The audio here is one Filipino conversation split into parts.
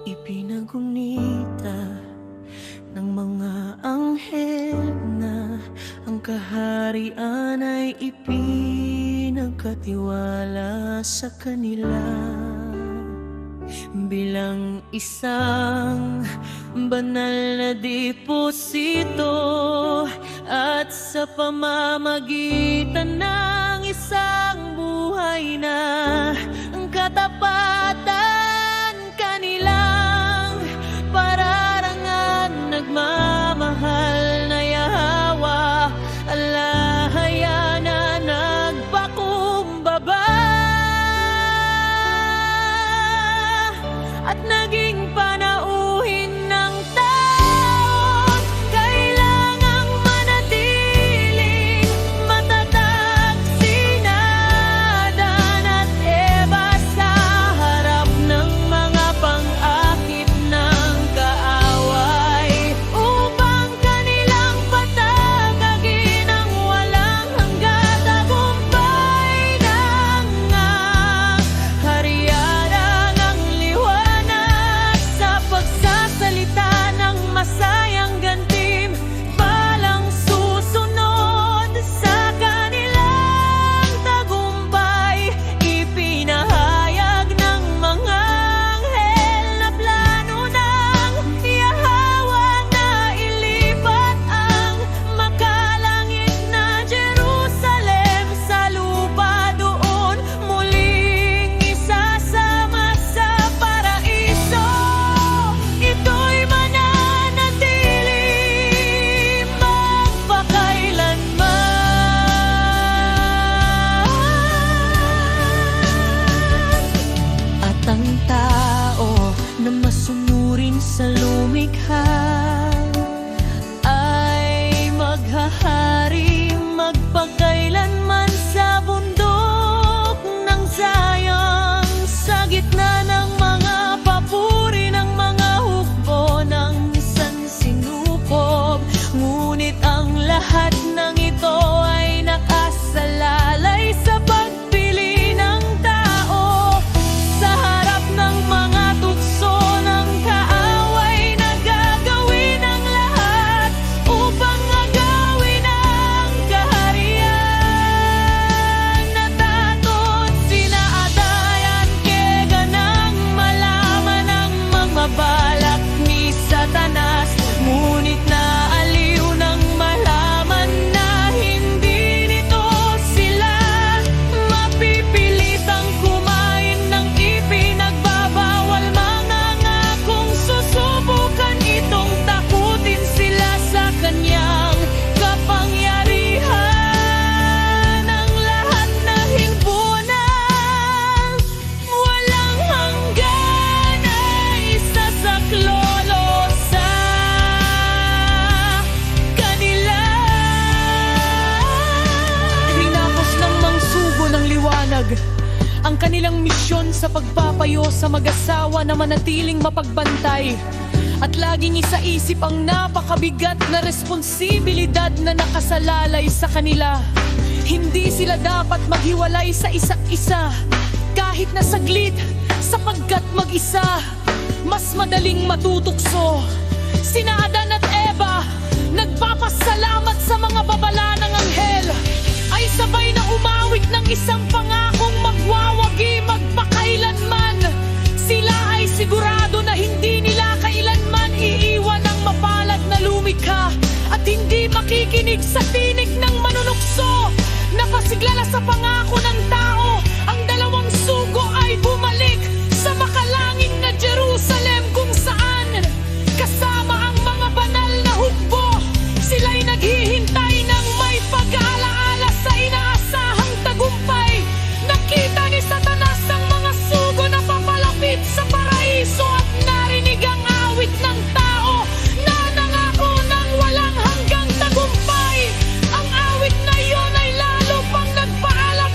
Ipinagunita ng mga anghel na ang kaharian ay ipinagkatiwala sa kanila. Bilang isang banal na deposito at sa pamamagitan ng isang buhay na ang katapatan kanilang pararangan nagmamahal na Yahweh, alahaya na nagpakumbaba at naging panauhin ng taon. Kailangang manatiling matatag sina Adan at Eva sa harap ng mga pang-akit ng kaaway, upang kanilang patagagin ang walang hanggan tagumpay ng harian ng liwanag sa pagsasalita ng masayang gantim. Palang susunod sa kanilang tagumpay, ipinahayag ng mga anghel na plano ng Yahweh na ilipat ang makalangit na Jerusalem sa lupa, doon muling isasama sa paraiso. Ito'y mananatili magpakailanman. At ang tao na masunurin sa lumikha ay maghahari magpakailanman sa bundok ng Zion, sa gitna ng mga papuri ng mga hukbo ng sansinukob. Ngunit ang lahat ng ito ay nakasalalay sa pagpili ng tao sa harap ng mga tukso ng kaaway na gagawin ang lahat upang agawin ang kaharian. Natatot sina Adayan kega nang malaman ang magmabalak ni Satanas, ngunit naaliw ng malaman na hindi nito sila mapipilitang kumain ng ipinagbabawal. Mangangakong susubukan itong takutin sila sa kanyang kapangyarihan. Ang lahat na himpunan walang hanggan ay sasaklolo sa kanila. Tinapos ng mangsugo ng liwanag ang kanilang misyon sa pagpapayo sa mag-asawa na manatiling mapagbantay at laging isaisip ang napakabigat na responsibilidad na nakasalalay sa kanila. Hindi sila dapat maghiwalay sa isa't isa kahit na saglit, sapagkat mag-isa mas madaling matutukso. Sina Adan at Eva, nagpapasalamat sa mga babala ng anghel, ay sabay na umawit ng isang pangakong magwawagi magpakailanman. Sila ay sigurado na hindi nila kailanman iiwan ang mapalad na lumikha at hindi makikinig sa tinig ng manunukso. Napasiglala sa pangako ng tao, ang dalawang sugo ay bumalik sa makalangit na Jerusalem, kung saan kasama ang mga banal na hukbo. Sila'y naghihintay ng may pag-aalaala sa inaasahang tagumpay. Nakita ni Satanas ang mga sugo na papalapit sa paraiso at narinig ang awit ng tao na nangako ng walang hanggang tagumpay. Ang awit na iyon ay lalo pang nagpaalam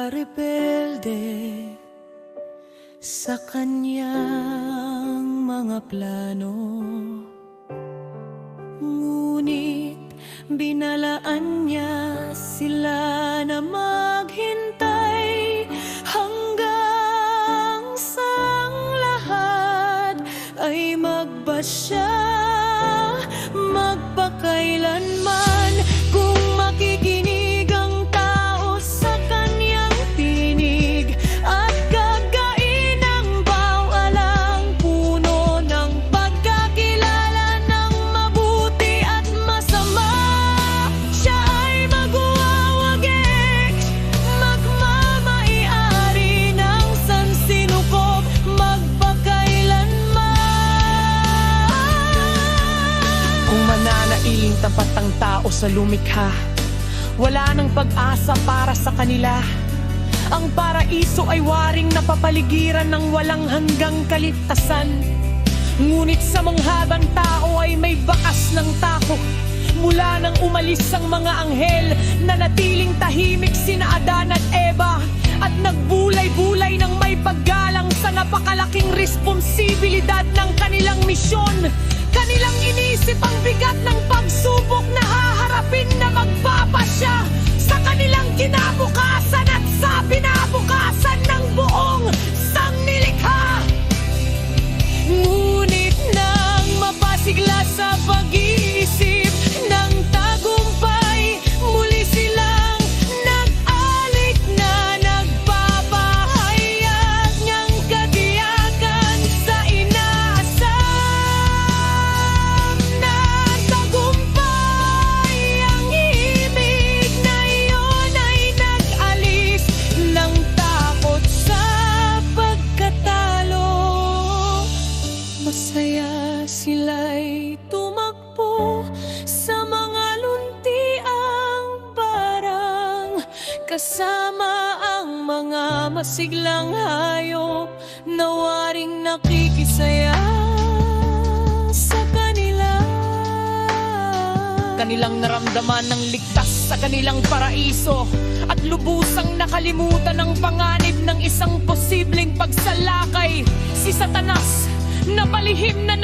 rebelde sa kanyang mga plano. Ngunit binalaan niya sila na maghintay hanggang sa ang lahat ay magbasya magpakailanman. Kung makikinig ang tao sa kanyang tinig at gagain ang bawalang puno ng pagkakilala ng mabuti at masama, siya ay magwawagik, magmamaiari ng sansinukob magpakailanman. Kung mananailing tapat ang tao sa lumikha, wala nang pag-asa para sa kanila. Ang paraiso ay waring napapaligiran ng walang hanggang kaligtasan. Ngunit sa manghabang tao ay may bakas ng takot. Mula nang umalis ang mga anghel, nanatiling tahimik sina Adan at Eva, at nagbulay-bulay ng may paggalang sa napakalaking responsibilidad ng kanilang misyon. Kanilang inisip ang bigat ng pagsubok na haharapin na magpapasya sa kanilang kinabukasan at sa pinabukasan ng buong sangnilikha. Ngunit nang mapasigla sa pag-iisip ng tagumpay, muli silang nag-alik na nagpapahayag niyang katiyakan sa inaasam na tagumpay. Ang himig na iyon ay nag-alis ng takot sa pagkatalo. Masaya sila'y tumakbo sa mga luntiang parang kasama ang mga masiglang hayop na waring nakikisaya sa kanila. Kanilang naramdaman ng ligtas sa kanilang paraiso at lubusang nakalimutan ang panganib ng isang posibleng pagsalakay. Si Satanas na palihim na